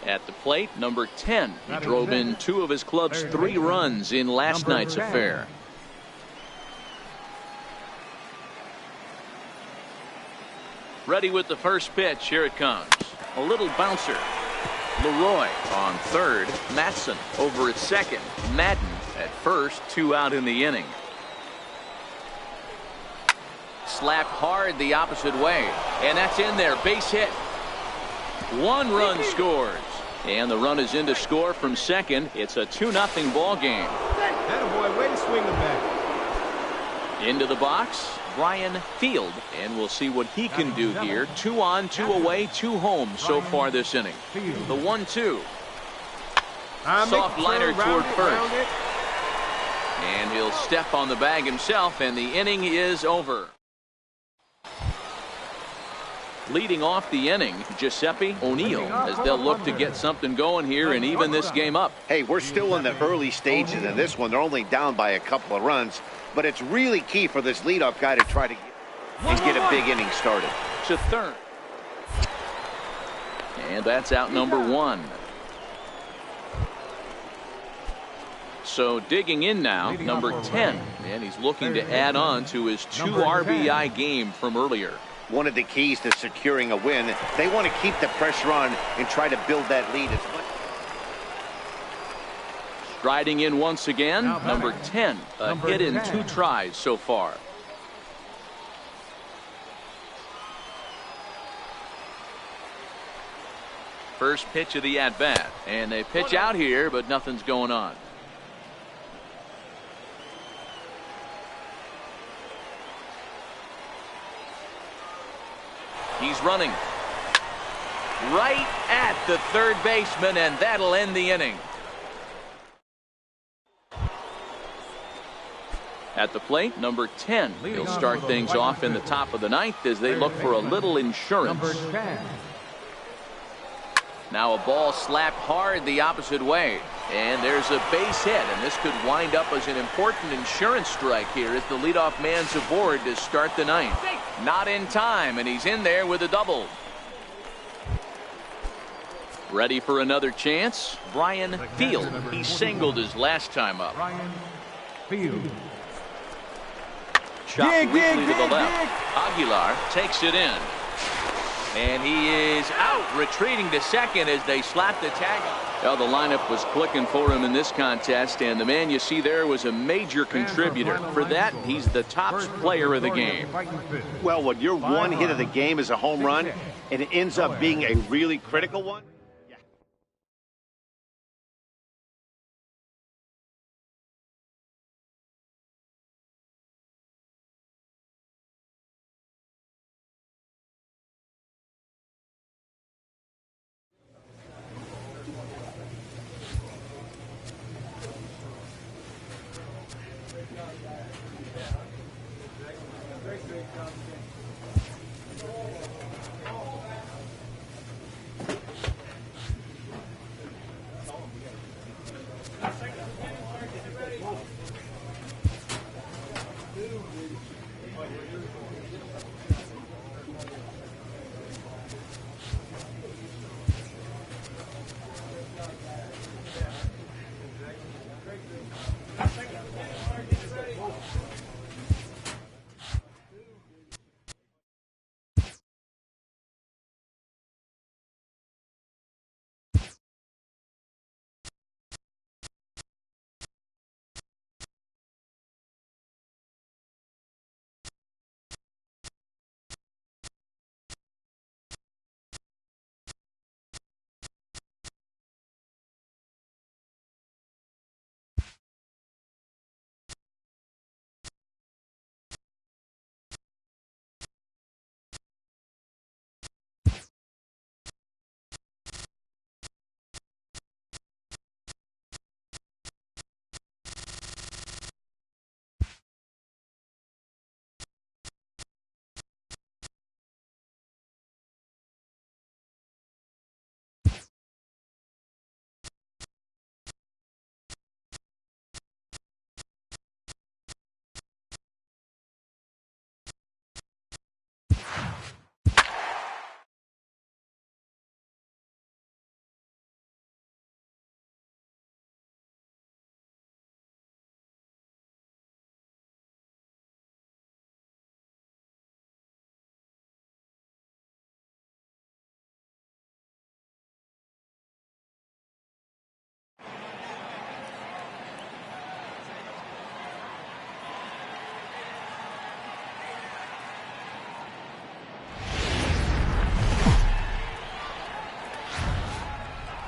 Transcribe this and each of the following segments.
At the plate, number 10. He drove in 2 of his club's 3 runs in last night's affair. Ready with the first pitch. Here it comes. A little bouncer. Leroy on third. Matson over at second. Madden at first. 2 out in the inning. Slapped hard the opposite way. And that's in there. Base hit. 1 run scores. And the run is in to score from second. It's a 2-0 ball game. Attaboy, way to swing the bat. Into the box, Brian Field, and we'll see what he can do here. 2 on, 2 away, 2 home so far this inning. The 1-2. Soft liner toward first. And he'll step on the bag himself, and the inning is over. Leading off the inning, Giuseppe O'Neill, as they'll look to get something going here and even this game up. Hey, we're still in the early stages in this one. They're only down by a couple of runs, but it's really key for this leadoff guy to try to get a big inning started. To third. And that's out number 1. So digging in now, number 10. And he's looking to add on to his 2 RBI game from earlier. One of the keys to securing a win, they want to keep the pressure on and try to build that lead as much. Striding in once again, number 10. A hit in 2 tries so far. First pitch of the at-bat. And they pitch out here, but nothing's going on. He's running right at the third baseman, and that'll end the inning. At the plate, number 10. He'll start things off in the top of the 9th as they look for a little insurance. Now a ball slapped hard the opposite way. And there's a base hit, and this could wind up as an important insurance strike here as the leadoff man's aboard to start the 9th. Not in time, and he's in there with a double. Ready for another chance? Brian Field. He singled his last time up. Chopped weakly to the left. Aguilar takes it in. And he is out, retreating to second as they slap the tag. Well, the lineup was clicking for him in this contest, and the man you see there was a major contributor. For that, he's the top player of the game. Well, when your one hit of the game is a home run, and it ends up being a really critical one,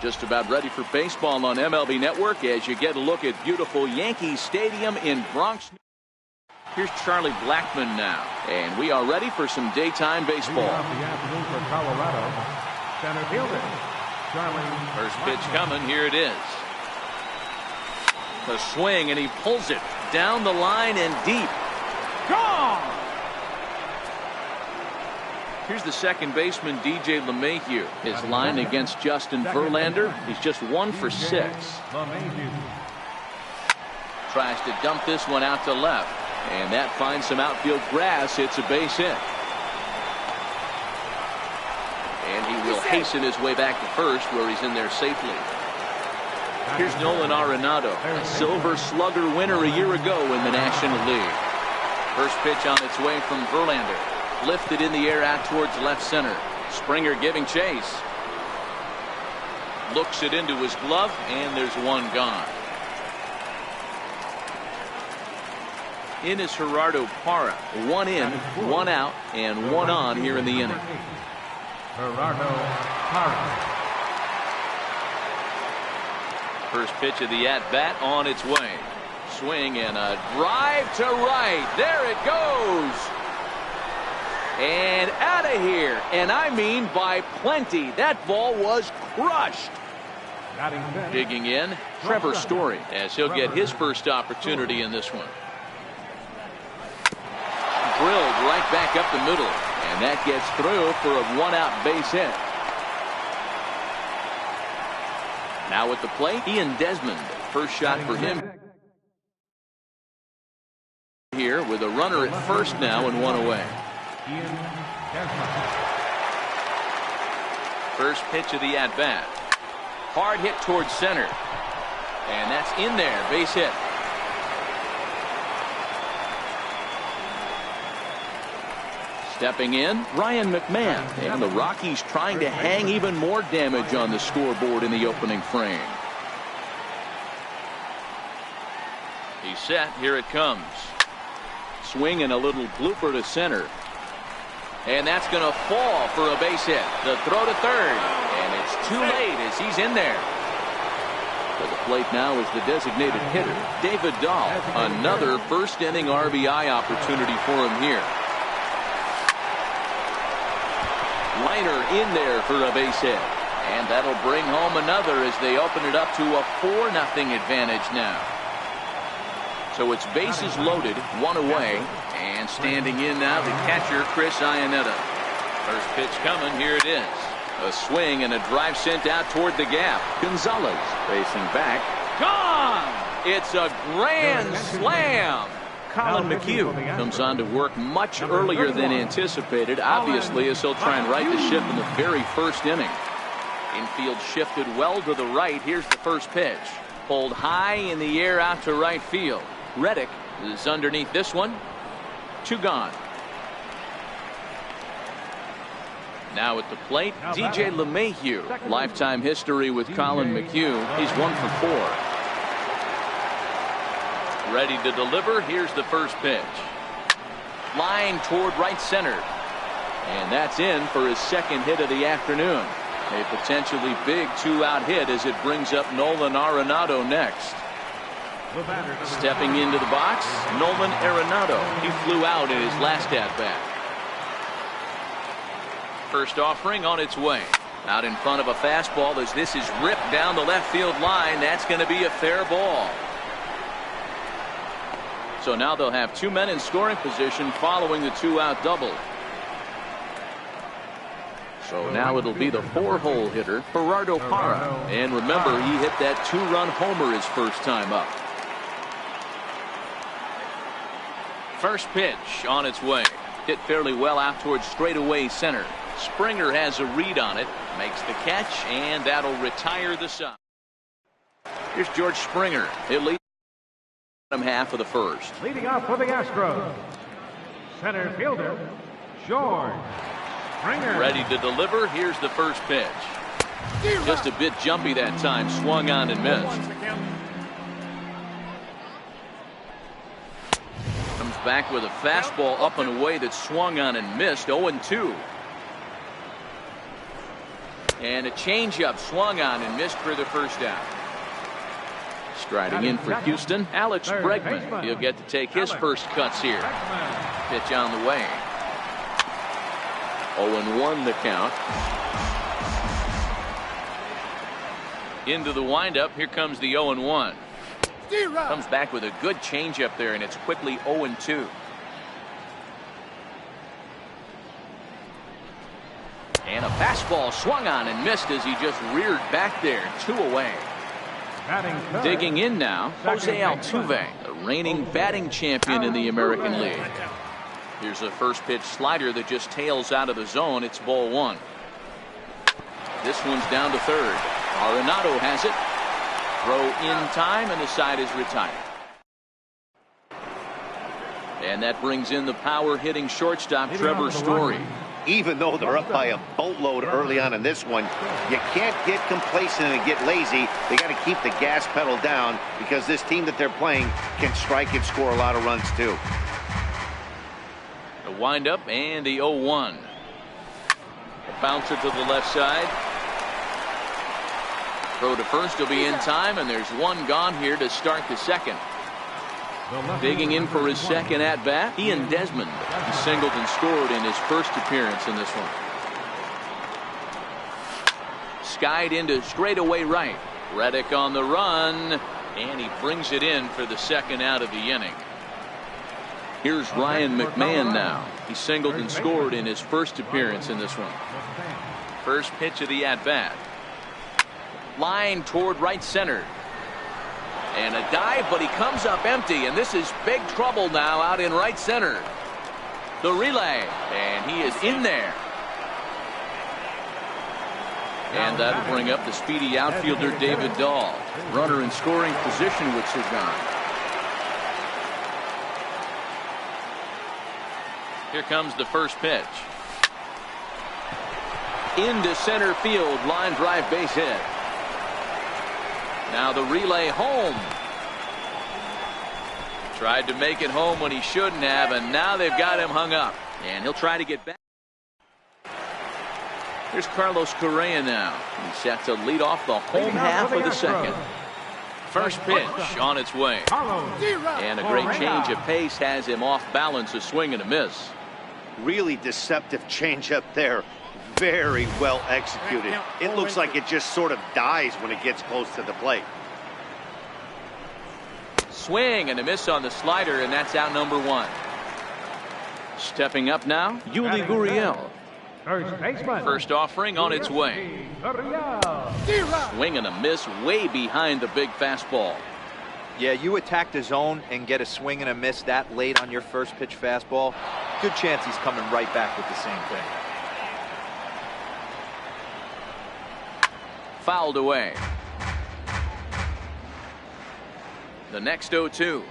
Just about ready for baseball on MLB Network as you get a look at beautiful Yankee Stadium in Bronx. Here's Charlie Blackmon now, and we are ready for some daytime baseball. The afternoon for Colorado, center fielder, Charlie. First pitch coming, here it is. The swing, and he pulls it down the line and deep. Gone! Here's the second baseman, DJ LeMahieu. His line against Justin Verlander, he's just 1 for 6. Tries to dump this one out to left, and that finds some outfield grass. It's a base hit. And he will hasten his way back to first, where he's in there safely. Here's Nolan Arenado, a Silver Slugger winner a year ago in the National League. First pitch on its way from Verlander. Lifted in the air out towards left center. Springer giving chase. Looks it into his glove, and there's one gone. In is Gerardo Parra. 1 in, 1 out, and 1 on here in the inning. Gerardo Parra. First pitch of the at-bat on its way. Swing and a drive to right. There it goes. And out of here. And I mean by plenty. That ball was crushed. Digging in, Trevor Story, as he'll get his first opportunity in this one. Drilled right back up the middle. And that gets through for a 1-out base hit. Now at the plate, Ian Desmond. First shot for him here with a runner at first now and 1 away. First pitch of the at-bat. Hard hit towards center. And that's in there. Base hit. Stepping in, Ryan McMahon. And the Rockies trying to hang even more damage on the scoreboard in the opening frame. He's set. Here it comes. Swing and a little blooper to center. And that's going to fall for a base hit. The throw to third. And it's too late as he's in there. To the plate now is the designated hitter, David Dahl. Another first inning RBI opportunity for him here. Liner in there for a base hit. And that'll bring home another as they open it up to a 4-0 advantage now. So it's bases loaded, 1 away, and standing in now the catcher, Chris Iannetta. First pitch coming, here it is. A swing and a drive sent out toward the gap. Gonzalez facing back. Gone! It's a grand slam. Colin McHugh comes on to work much earlier than anticipated, obviously, as he'll try and right the ship in the very first inning. Infield shifted well to the right. Here's the first pitch. Pulled high in the air out to right field. Reddick is underneath this one. 2 gone. Now at the plate, DJ LeMahieu. Lifetime history with Colin McHugh. He's 1 for 4. Ready to deliver. Here's the first pitch. Line toward right center. And that's in for his second hit of the afternoon. A potentially big 2-out hit as it brings up Nolan Arenado next. Stepping into the box, Nolan Arenado. He flew out in his last at-bat. First offering on its way. Out in front of a fastball as this is ripped down the left field line. That's going to be a fair ball. So now they'll have 2 men in scoring position following the 2-out double. So now it'll be the 4-hole hitter, Gerardo Parra. And remember, he hit that 2-run homer his first time up. First pitch on its way. Hit fairly well out towards straightaway center. Springer has a read on it. Makes the catch, and that'll retire the side. Here's George Springer. He'll lead him half of the first. Leading off for the Astros, center fielder, George Springer. Ready to deliver. Here's the first pitch. Just a bit jumpy that time. Swung on and missed. Comes back with a fastball up and away that swung on and missed. 0-2. And a changeup swung on and missed for the first down. Striding in for Houston, Alex Bregman. He'll get to take his first cuts here. Pitch on the way. 0-1 the count. Into the windup. Here comes the 0-1. Comes back with a good changeup there, and it's quickly 0-2. And a fastball swung on and missed as he just reared back there. 2 away. Digging in now, Jose Altuve, the reigning batting champion in the American League. Here's a first pitch slider that just tails out of the zone. It's ball 1. This one's down to third. Arenado has it. Throw in time, and the side is retired. And that brings in the power hitting shortstop Trevor Story. Even though they're up by a boatload early on in this one, you can't get complacent and get lazy. They got to keep the gas pedal down because this team that they're playing can strike and score a lot of runs too. The windup and the 0-1. A bouncer to the left side. Throw to first will be in time, and there's one gone here to start the second. Digging in for his second at bat, Ian Desmond. He singled and scored in his first appearance in this one. Skied into straightaway right. Reddick on the run, and he brings it in for the second out of the inning. Here's Ryan McMahon now. He singled and scored in his first appearance in this one. First pitch of the at bat. Line toward right center. And a dive, but he comes up empty, and this is big trouble now out in right center. The relay, and he is in there. And that'll bring up the speedy outfielder David Dahl. Runner in scoring position with Sagan. Here comes the first pitch. Into center field, line drive base hit. Now the relay home. Tried to make it home when he shouldn't have, and now they've got him hung up. And he'll try to get back. Here's Carlos Correa now. He's set to lead off the home half of the second. First pitch on its way. And a great change of pace has him off balance, a swing and a miss. Really deceptive changeup there. Very well executed. It looks like it just sort of dies when it gets close to the plate. Swing and a miss on the slider, and that's out number 1. Stepping up now, Yuli Gurriel. First offering on its way. Swing and a miss way behind the big fastball. Yeah, you attack the zone and get a swing and a miss that late on your first pitch fastball. Good chance he's coming right back with the same thing. Fouled away. The next 0-2.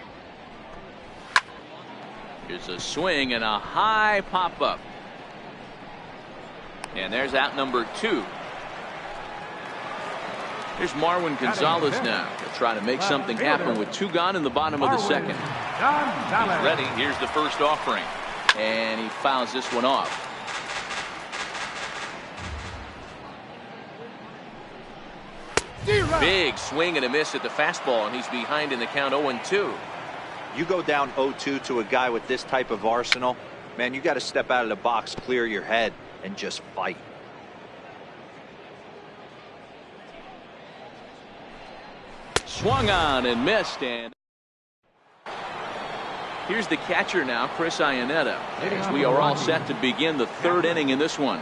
Here's a swing and a high pop-up. And there's out number 2. Here's Marwin Gonzalez now to try to make something happen with 2 gone in the bottom of the second. He's ready. Here's the first offering. And he fouls this one off. Big swing and a miss at the fastball, and he's behind in the count 0-2. You go down 0-2 to a guy with this type of arsenal, man, you got to step out of the box, clear your head, and just fight. Swung on and missed, and here's the catcher now, Chris Iannetta, as we are all set to begin the 3rd inning in this one.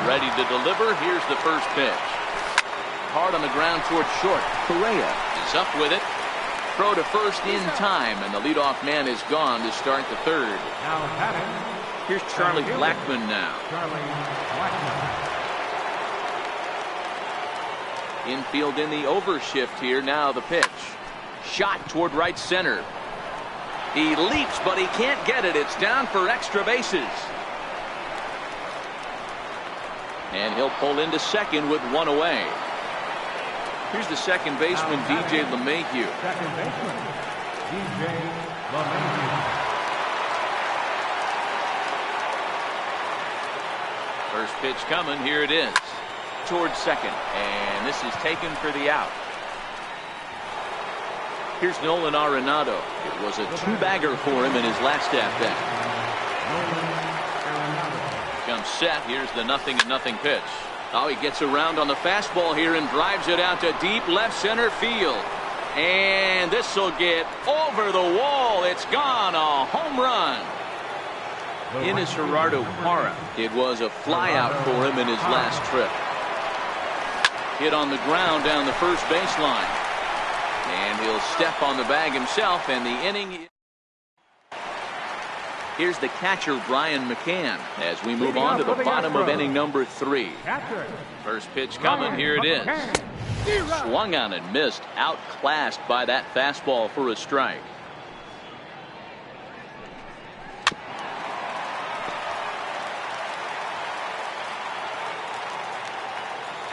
Ready to deliver. Here's the first pitch. Hard on the ground toward short. Correa is up with it. Throw to first in time, and the leadoff man is gone to start the 3rd. Here's Charlie Blackmon now. Infield in the overshift here. Now the pitch. Shot toward right center. He leaps, but he can't get it. It's down for extra bases. And he'll pull into second with 1 away. Here's the second baseman, DJ LeMahieu. Second baseman, DJ LeMahieu. First pitch coming. Here it is. towards second, and this is taken for the out. Here's Nolan Arenado. It was a two-bagger for him in his last at-bat. Comes set. Here's the 0-0 pitch. Oh, he gets around on the fastball here and drives it out to deep left center field. And this will get over the wall. It's gone. A home run. In is Gerardo Parra. It was a flyout for him in his last trip. Hit on the ground down the first baseline. And he'll step on the bag himself, and the inning. Here's the catcher, Brian McCann, as we move on to the bottom of inning number 3. First pitch coming. Here it is. Swung on and missed. Outclassed by that fastball for a strike.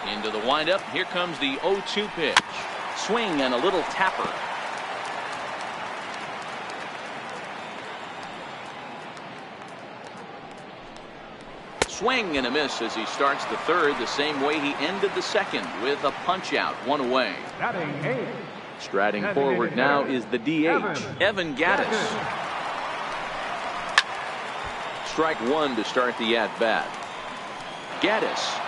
Into the windup. Here comes the 0-2 pitch. Swing and a little tapper. Swing and a miss as he starts the third the same way he ended the second, with a punch out, one away. Striding forward now is the DH, Evan Gattis. Strike one to start the at-bat. Gattis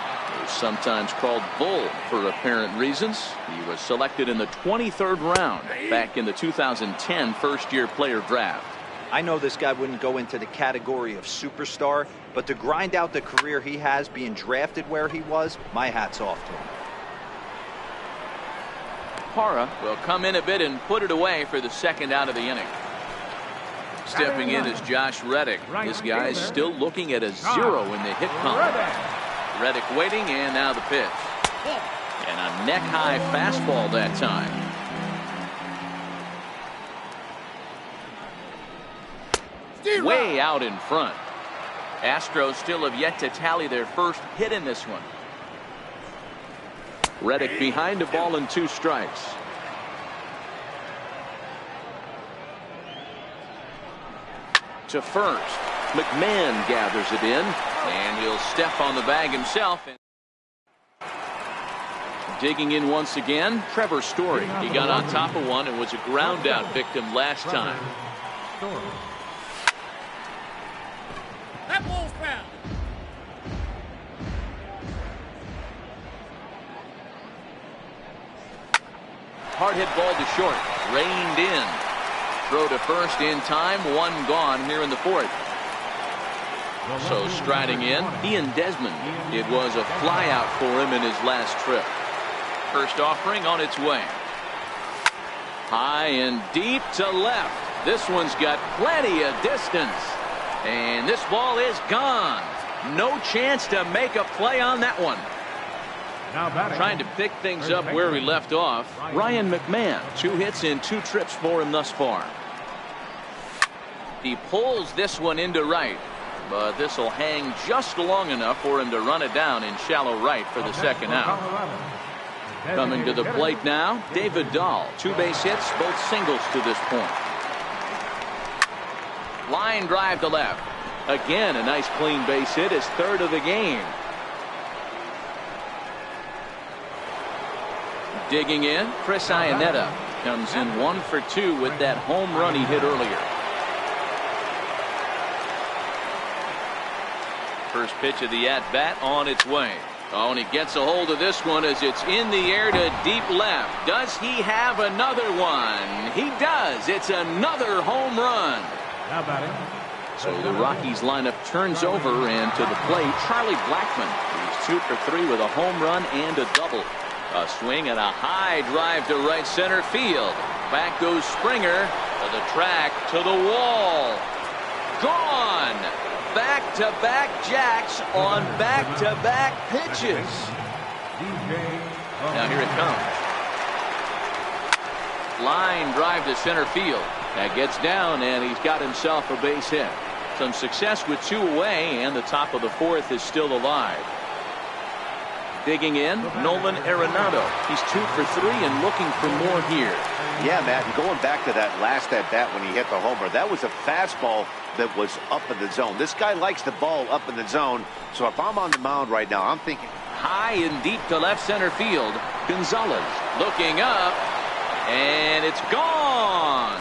is sometimes called Bull for apparent reasons. He was selected in the 23rd round back in the 2010 first-year player draft. I know this guy wouldn't go into the category of superstar, but to grind out the career he has being drafted where he was, my hat's off to him. Parra will come in a bit and put it away for the second out of the inning. Stepping in is Josh Reddick. This guy's still looking at a 0 in the hit column. Reddick waiting, and now the pitch. And a neck-high fastball that time. Way out in front. Astros still have yet to tally their first hit in this one. Reddick behind a ball and 2 strikes. To first. McMahon gathers it in, and he'll step on the bag himself. Digging in once again, Trevor Story. He got on top of one and was a ground out victim last time. That ball's foul. Hard hit ball to short. Reined in. Throw to first in time. 1 gone here in the 4th. So striding in, Ian Desmond. It was a flyout for him in his last trip. First offering on its way. High and deep to left. This one's got plenty of distance. And this ball is gone. No chance to make a play on that one. Trying to pick things up where we left off. Ryan McMahon, 2 hits in 2 trips for him thus far. He pulls this one into right, but this will hang just long enough for him to run it down in shallow right for the second out. Coming to the plate now, David Dahl. 2 base hits, both singles to this point. Line drive to left. Again, a nice clean base hit, his 3rd of the game. Digging in, Chris Iannetta comes in 1 for 2 with that home run he hit earlier. First pitch of the at-bat on its way. Oh, and he gets a hold of this one as it's in the air to deep left. Does he have another one? He does. It's another home run. So the Rockies lineup turns over, and to the plate, Charlie Blackmon. He's 2 for 3 with a home run and a double. A swing and a high drive to right center field. Back goes Springer to the track, to the wall. Gone. Back-to-back jacks on back-to-back pitches. Now here it comes. Line drive to center field. That gets down, and he's got himself a base hit. Some success with 2 away, and the top of the 4th is still alive. Digging in, Nolan Arenado. He's 2 for 3 and looking for more here. Yeah, Matt, and going back to that last at-bat when he hit the homer, that was a fastball that was up in the zone. This guy likes the ball up in the zone, so if I'm on the mound right now, I'm thinking... high and deep to left center field. Gonzalez looking up, and it's gone.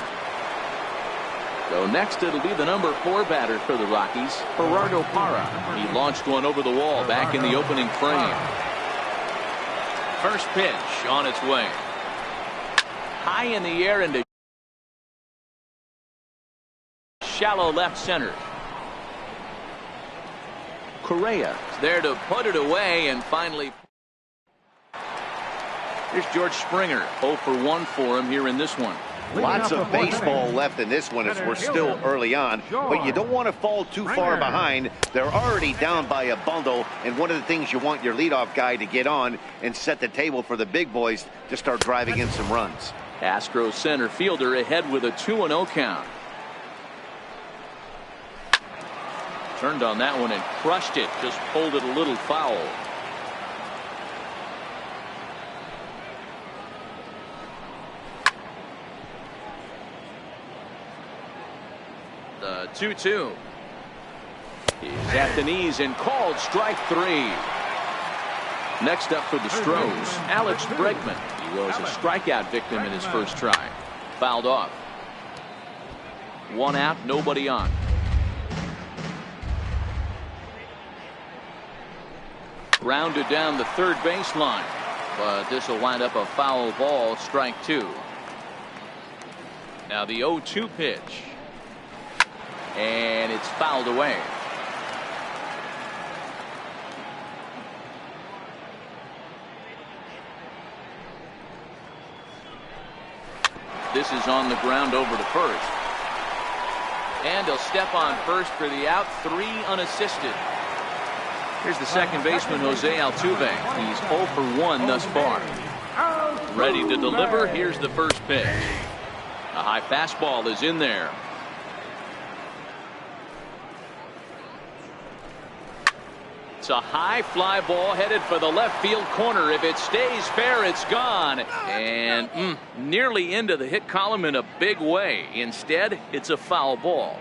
So next it'll be the number 4 batter for the Rockies, Gerardo Parra. He launched one over the wall back in the opening frame. First pitch on its way. High in the air into shallow left center. Correa is there to put it away, and finally here's George Springer. 0 for 1 for him here in this one. Lots of baseball left in this one as we're still early on, but you don't want to fall too far behind. They're already down by a bundle, and one of the things you want your leadoff guy to get on and set the table for the big boys to start driving in some runs. Astros center fielder ahead with a 2-0 count. Turned on that one and crushed it. Just pulled it a little foul. The 2-2 is at the knees and called strike 3. Next up for the Stros, Alex Bregman. He was a strikeout victim in his first try. Fouled off. 1 out, nobody on. Grounded down the third baseline, but this will wind up a foul ball, strike 2. Now the 0-2 pitch, and it's fouled away. This is on the ground over to first, and he'll step on first for the out. 3 unassisted. Here's the second baseman, Jose Altuve. He's 0 for 1 thus far. Ready to deliver. Here's the first pitch. A high fastball is in there. It's a high fly ball headed for the left field corner. If it stays fair, it's gone. And nearly into the hit column in a big way. Instead, it's a foul ball.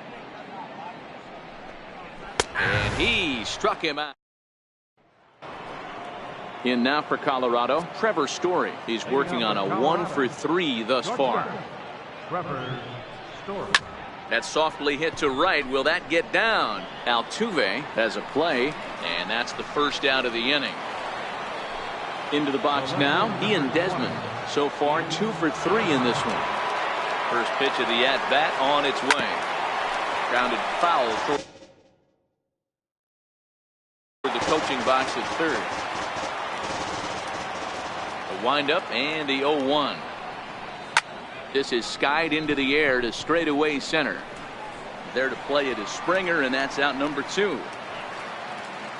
And he struck him out. In now for Colorado, Trevor Story. He's working on a 1 for 3 thus far. Trevor Story. That's softly hit to right. Will that get down? Altuve has a play, and that's the first out of the inning. Into the box now, Ian Desmond. So far, 2 for 3 in this one. First pitch of the at-bat on its way. Grounded foul for the coaching box at third. The windup and the 0-1. This is skied into the air to straightaway center. There to play it is Springer, and that's out number 2.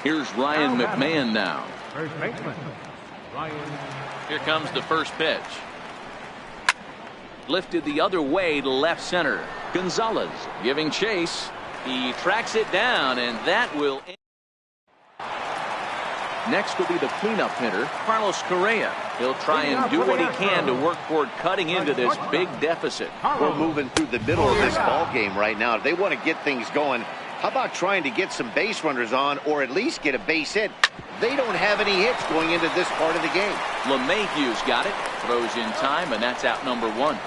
Here's Ryan McMahon now. First baseman, Ryan. Here comes the first pitch. Lifted the other way to left center. Gonzalez giving chase. He tracks it down, and that will end. Next will be the cleanup hitter, Carlos Correa. He'll try and do what he can to work toward cutting into this big deficit. We're moving through the middle of this ball game right now. If they want to get things going, how about trying to get some base runners on, or at least get a base hit? They don't have any hits going into this part of the game. LeMahieu's got it. Throws in time, and that's out number 1.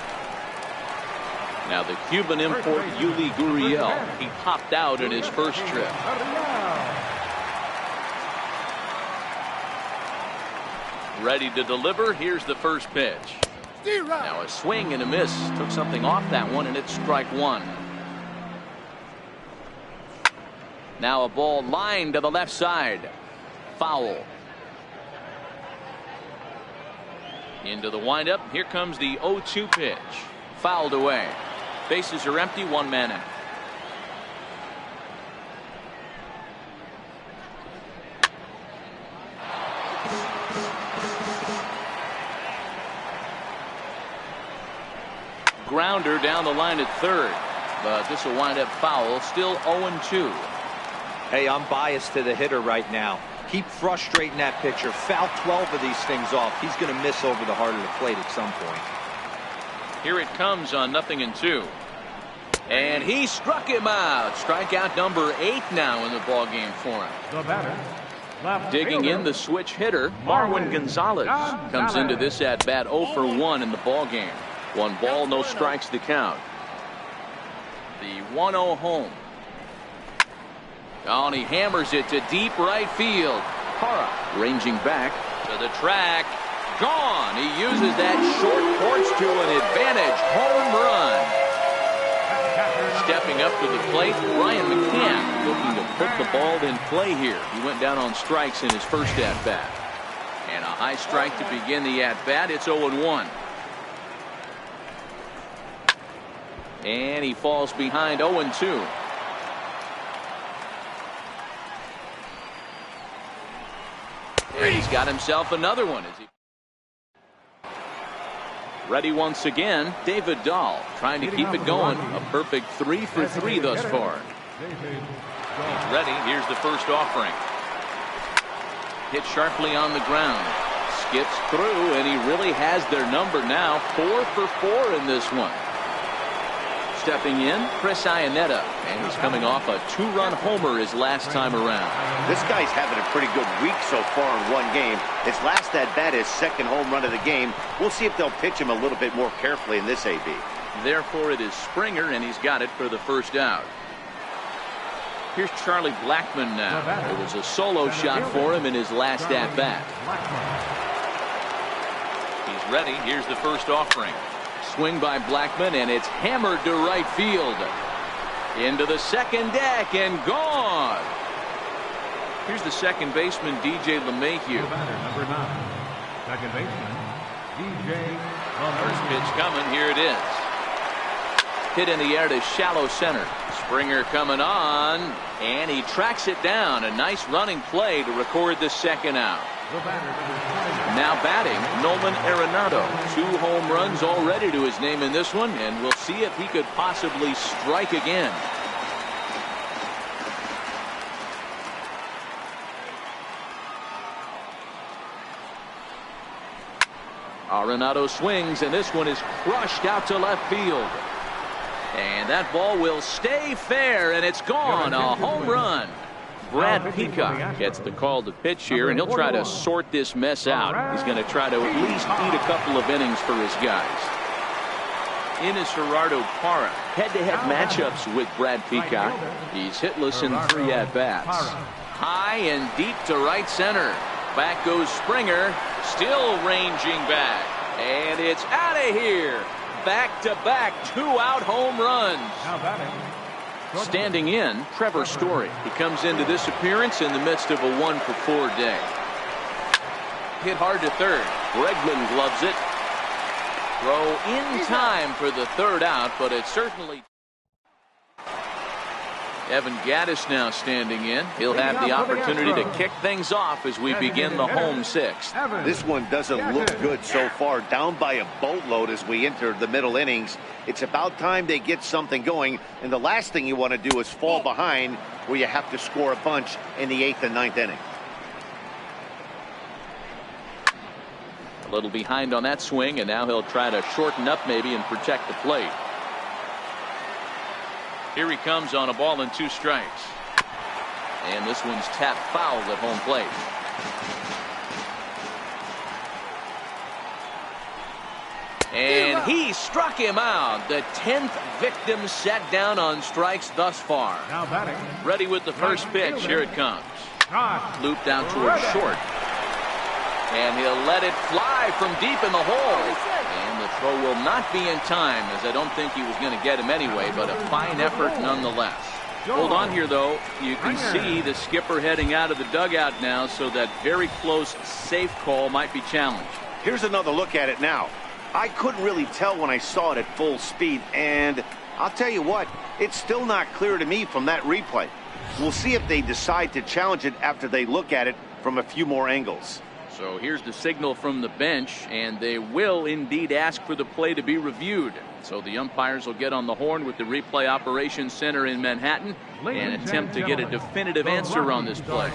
Now the Cuban import Yuli Gurriel. He popped out in his first trip. Ready to deliver. Here's the first pitch. Now a swing and a miss. Took something off that one, and it's strike 1. Now a ball lined to the left side. Foul. Into the windup. Here comes the 0-2 pitch. Fouled away. Bases are empty. 1 man out. Grounder down the line at third, but this will wind up foul. Still 0-2. Hey, I'm biased to the hitter right now. Keep frustrating that pitcher. Foul 12 of these things off. He's going to miss over the heart of the plate at some point. Here it comes on 0-2. And he struck him out. Strikeout number 8 now in the ball game for him. The batter, Digging in, the switch hitter, Marwin Gonzalez, comes into this at bat 0 for 1 in the ball game. 1 ball, no strikes to count. The 1-0 home. Oh, and he hammers it to deep right field. Parra ranging back to the track. Gone. He uses that short porch to an advantage. Home run. Stepping up to the plate, Ryan McCann looking to put the ball in play here. He went down on strikes in his first at-bat. And a high strike to begin the at-bat. It's 0-1. And he falls behind 0-2. And he's got himself another one. Ready once again, David Dahl trying to keep it going. A perfect 3 for 3 thus far. He's ready. Here's the first offering. Hit sharply on the ground. Skips through, and he really has their number now. 4 for 4 in this one. Stepping in, Chris Iannetta, and he's coming off a 2-run homer his last time around. This guy's having a pretty good week so far in one game. His last at bat is second home run of the game. We'll see if they'll pitch him a little bit more carefully in this AB. Therefore, it is Springer, and he's got it for the first out. Here's Charlie Blackmon now. It was a solo shot for him in his last at bat. He's ready. Here's the first offering. Swing by Blackmon, and it's hammered to right field. Into the second deck and gone. Here's the second baseman, DJ LeMahieu. Number 9, second baseman, DJ LeMahieu. First pitch coming. Here it is. Hit in the air to shallow center. Springer coming on, and he tracks it down. A nice running play to record the second out. Now batting, Nolan Arenado. 2 home runs already to his name in this one, and we'll see if he could possibly strike again. Arenado swings, and this one is crushed out to left field. And that ball will stay fair, and it's gone. A home run. Brad Peacock gets the call to pitch here, and he'll try to sort this mess out. He's going to try to at least eat a couple of innings for his guys. In is Gerardo Parra. Head-to-head matchups with Brad Peacock. He's hitless in 3 at-bats. High and deep to right center. Back goes Springer, still ranging back. And it's out of here. Back-to-back 2-out home runs. Standing in, Trevor Story. He comes into this appearance in the midst of a 1 for 4 day. Hit hard to third. Bregman gloves it. Throw in time for the 3rd out, but it certainly... Evan Gattis now standing in. He'll have the opportunity to kick things off as we begin the home 6th. This one doesn't look good so far. Down by a boatload as we enter the middle innings. It's about time they get something going, and the last thing you want to do is fall behind where you have to score a bunch in the 8th and 9th inning. A little behind on that swing, and now he'll try to shorten up maybe and protect the plate. Here he comes on a ball and 2 strikes. And this one's tapped foul at home plate. And he struck him out. The 10th victim set down on strikes thus far. Now batting. Ready with the first pitch. Here it comes. Looped out towards short. And he'll let it fly from deep in the hole. And the throw will not be in time, as I don't think he was going to get him anyway, but a fine effort nonetheless. Hold on here, though. You can see the skipper heading out of the dugout now, so that very close, safe call might be challenged. Here's another look at it now. I couldn't really tell when I saw it at full speed, and I'll tell you what, it's still not clear to me from that replay. We'll see if they decide to challenge it after they look at it from a few more angles. So here's the signal from the bench, and they will indeed ask for the play to be reviewed. So the umpires will get on the horn with the replay operations center in Manhattan and attempt to get a definitive answer on this play.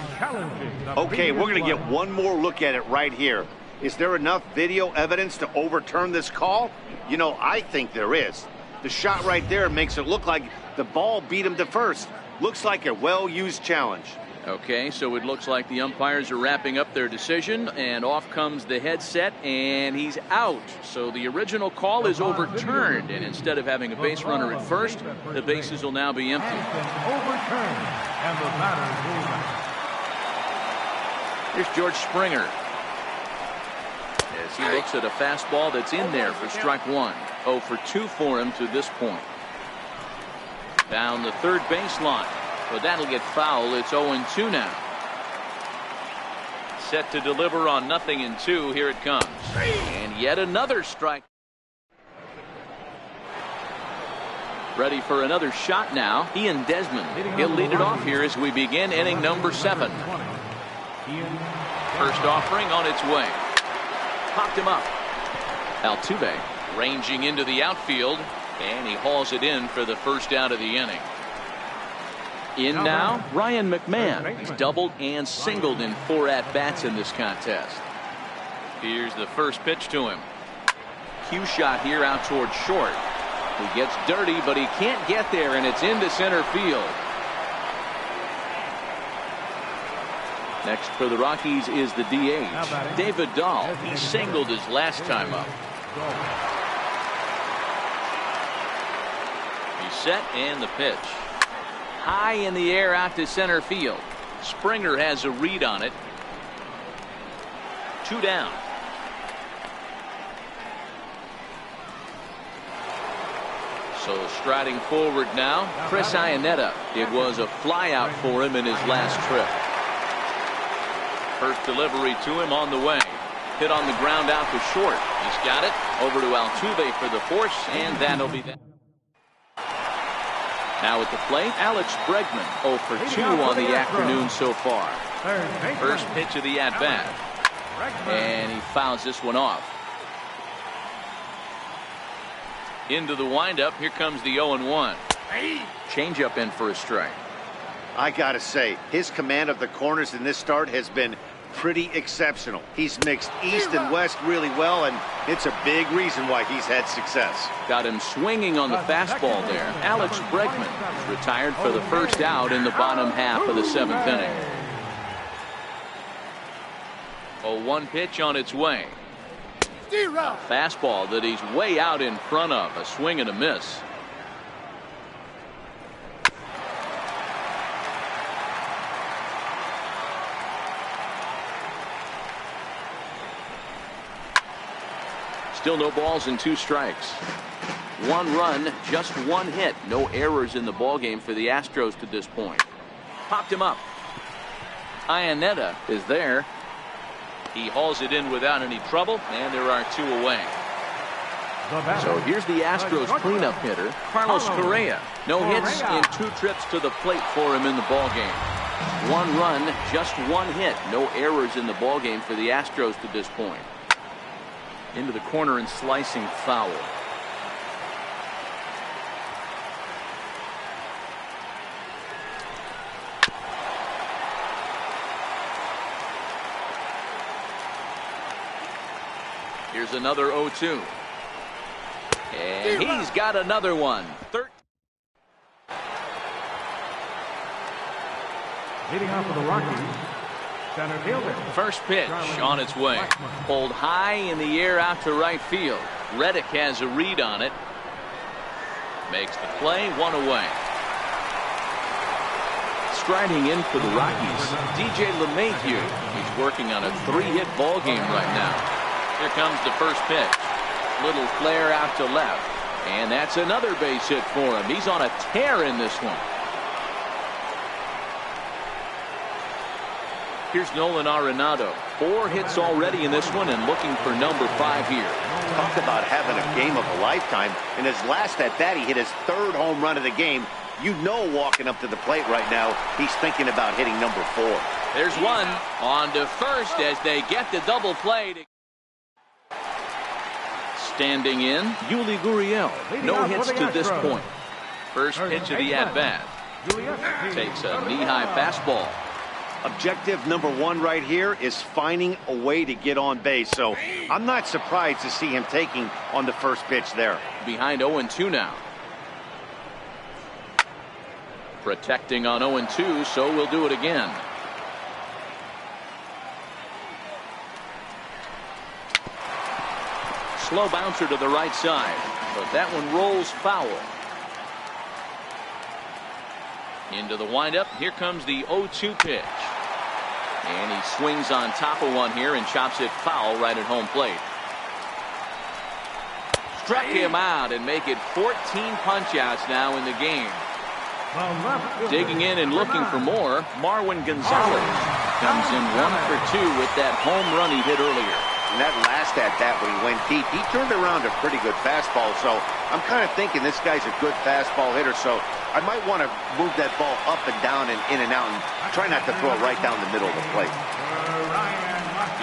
Okay, we're going to get one more look at it right here. Is there enough video evidence to overturn this call? You know, I think there is. The shot right there makes it look like the ball beat him to first. Looks like a well-used challenge. Okay, so it looks like the umpires are wrapping up their decision, and off comes the headset, and he's out. So the original call is overturned, and instead of having a base runner at first, the bases will now be empty. Overturned, and the batter goes out. Here's George Springer as he looks at a fastball that's in there for strike one. 0 for 2 for him to this point. Down the third baseline. But that'll get foul. It's 0-2 now. Set to deliver on 0-2. Here it comes. And yet another strike. Ready for another shot now. Ian Desmond. He'll lead it off here as we begin inning number 7. First offering on its way. Popped him up. Altuve ranging into the outfield, and he hauls it in for the first out of the inning. In now, Ryan McMahon. He's doubled and singled in 4 at-bats in this contest. Here's the first pitch to him. Cue shot here out toward short. He gets dirty, but he can't get there, and it's into center field. Next for the Rockies is the DH, David Dahl. He singled his last time up. He's set, and the pitch. High in the air out to center field. Springer has a read on it. 2 down. So striding forward now, Chris Iannetta. It was a fly out for him in his last trip. First delivery to him on the way. Hit on the ground out to short. He's got it. Over to Altuve for the force, and that'll be that. Now at the plate, Alex Bregman, 0 for 2 on the afternoon so far. First pitch of the at-bat. And he fouls this one off. Into the windup, here comes the 0-1. Changeup in for a strike. I gotta say, his command of the corners in this start has been pretty exceptional. He's mixed east and west really well, and it's a big reason why he's had success. Got him swinging on the fastball there. Alex Bregman is retired for the first out in the bottom half of the 7th inning. 0-1 pitch on its way. A fastball that he's way out in front of. A swing and a miss. Still no balls and 2 strikes. 1 run, just 1 hit. No errors in the ballgame for the Astros to this point. Popped him up. Iannetta is there. He hauls it in without any trouble, and there are 2 away. So here's the Astros cleanup hitter, Carlos Correa. No hits in 2 trips to the plate for him in the ballgame. 1 run, just 1 hit. No errors in the ballgame for the Astros to this point. Into the corner and slicing foul. Here's another 0-2. And he's got another one. Leading off for the Rockies, center fielder. First pitch on its way. Pulled high in the air out to right field. Reddick has a read on it. Makes the play, 1 away. Striding in for the Rockies, DJ LeMahieu. He's working on a 3-hit ball game right now. Here comes the first pitch. Little flare out to left. And that's another base hit for him. He's on a tear in this one. Here's Nolan Arenado. 4 hits already in this one and looking for number 5 here. Talk about having a game of a lifetime. In his last at bat, he hit his 3rd home run of the game. You know, walking up to the plate right now, he's thinking about hitting number 4. There's one on to first as they get the double play. Standing in, Yuli Gurriel. No hits to this point. First pitch of the at-bat. Takes a knee-high fastball. Objective number 1 right here is finding a way to get on base. So I'm not surprised to see him taking on the first pitch there. Behind 0-2 now. Protecting on 0-2, so we'll do it again. slow bouncer to the right side, but that one rolls foul. Into the windup. Here comes the 0-2 pitch. And he swings on top of one here and chops it foul right at home plate. Struck him out and make it 14 punch-outs now in the game. Digging in and looking for more, Marwin Gonzalez comes in 1 for 2 with that home run he hit earlier. And that last at-bat when he went deep, he turned around a pretty good fastball. So I'm kind of thinking this guy's a good fastball hitter. So I might want to move that ball up and down and in and out and try not to throw it right down the middle of the plate.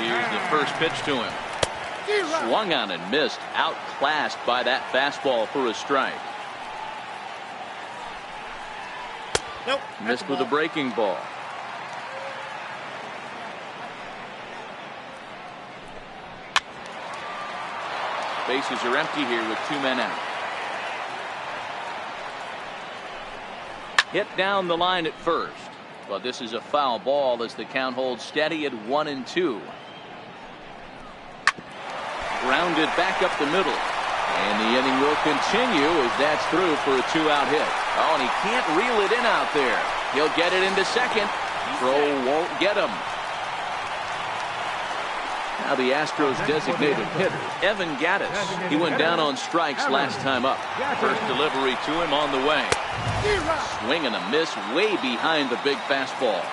Here's the first pitch to him. Swung on and missed. Outclassed by that fastball for a strike. Nope. Missed with a breaking ball. Bases are empty here with 2 men out. Hit down the line at first, but this is a foul ball as the count holds steady at 1-2. Grounded back up the middle, and the inning will continue as that's through for a 2-out hit. Oh, and he can't reel it in out there. He'll get it into second. Throw won't get him. Now the Astros designated hitter, Evan Gattis. He went down on strikes last time up. First delivery to him on the way. Swing and a miss way behind the big fastball.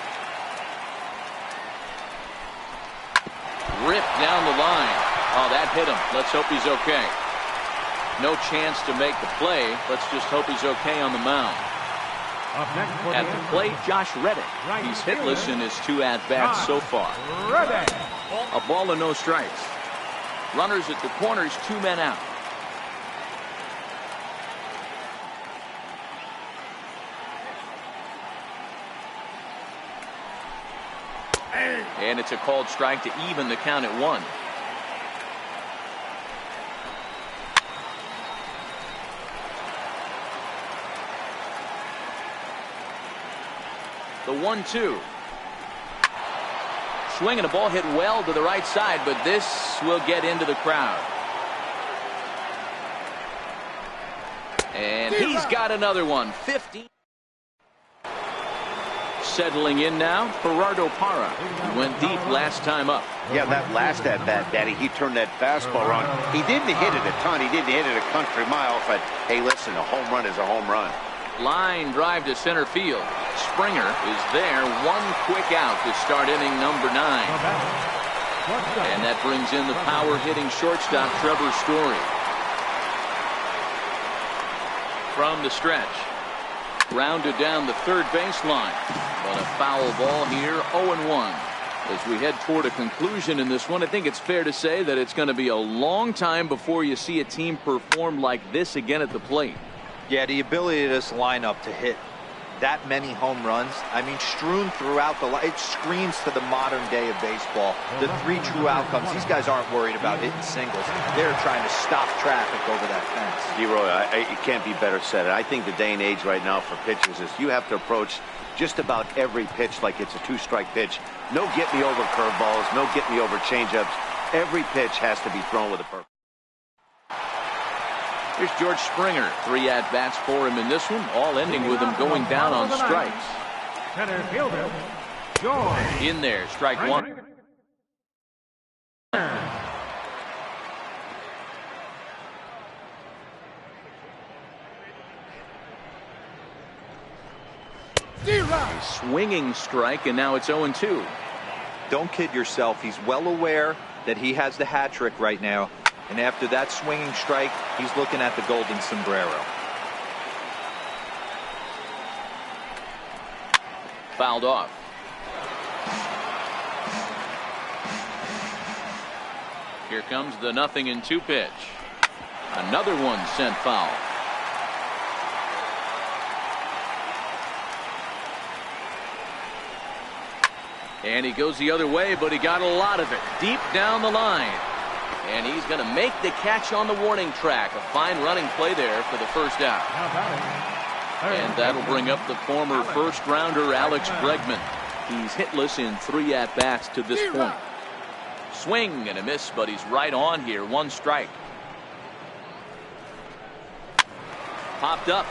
Ripped down the line. Oh, that hit him. Let's hope he's okay. No chance to make the play. Let's just hope he's okay on the mound. At the plate, Josh Reddick. He's hitless in his 2 at-bats so far. A ball and no strikes. Runners at the corners, 2 men out. And it's a called strike to even the count at 1. The 1-2. Swinging a ball hit well to the right side, but this will get into the crowd. And he's got another one. 50. Settling in now, Gerardo Parra. He went deep last time up. Yeah, that last at-bat, Daddy, he turned that fastball around. He didn't hit it a ton. He didn't hit it a country mile, but hey, listen, a home run is a home run. Line drive to center field. Springer is there. 1 quick out to start inning number 9. And that brings in the power-hitting shortstop, Trevor Story. From the stretch. Grounded down the third baseline. But a foul ball here, 0-1. As we head toward a conclusion in this one, I think it's fair to say that it's going to be a long time before you see a team perform like this again at the plate. Yeah, the ability of this lineup to hit that many home runs, I mean, strewn throughout the line, it screams to the modern day of baseball. The 3 true outcomes. These guys aren't worried about hitting singles. They're trying to stop traffic over that fence. D-Roy, it can't be better said. I think the day and age right now for pitchers is you have to approach just about every pitch like it's a 2-strike pitch. No get-me-over curveballs, no get-me-over changeups. Every pitch has to be thrown with a purpose. Here's George Springer. 3 at-bats for him in this one, all ending with him going down on strikes. Center fielder, George. In there, strike 1. A swinging strike, and now it's 0-2. Don't kid yourself. He's well aware that he has the hat trick right now. And after that swinging strike, he's looking at the golden sombrero. Fouled off. Here comes the 0-2 pitch. Another one sent foul. And he goes the other way, but he got a lot of it deep down the line. And he's going to make the catch on the warning track. A fine running play there for the first out. And that'll bring up the former first-rounder Alex Bregman. He's hitless in 3 at-bats to this point. Swing and a miss, but he's right on here. 1 strike. popped up.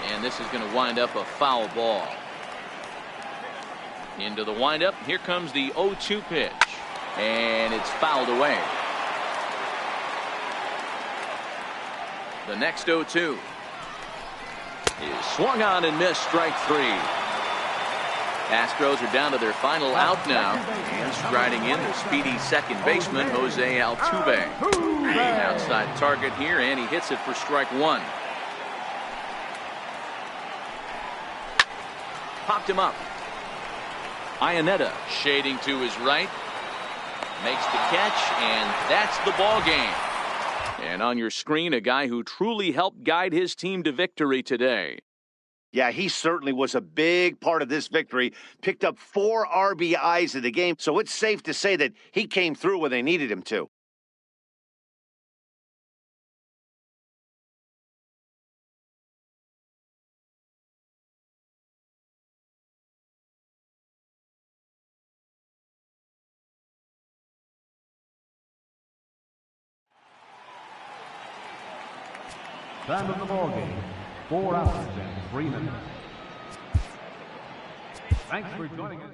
And this is going to wind up a foul ball. Into the windup. Here comes the 0-2 pitch. And it's fouled away. The next 0-2 is swung on and missed, strike 3. Astros are down to their final out now, and striding in their speedy second baseman, Jose Altuve. An outside target here, and he hits it for strike 1. Popped him up. Iannetta shading to his right. Makes the catch, and that's the ball game. And on your screen, a guy who truly helped guide his team to victory today. Yeah, he certainly was a big part of this victory. Picked up 4 RBIs in the game, so it's safe to say that he came through when they needed him to. Time of the ball game, 4 hours and 3 minutes. Thanks for joining us.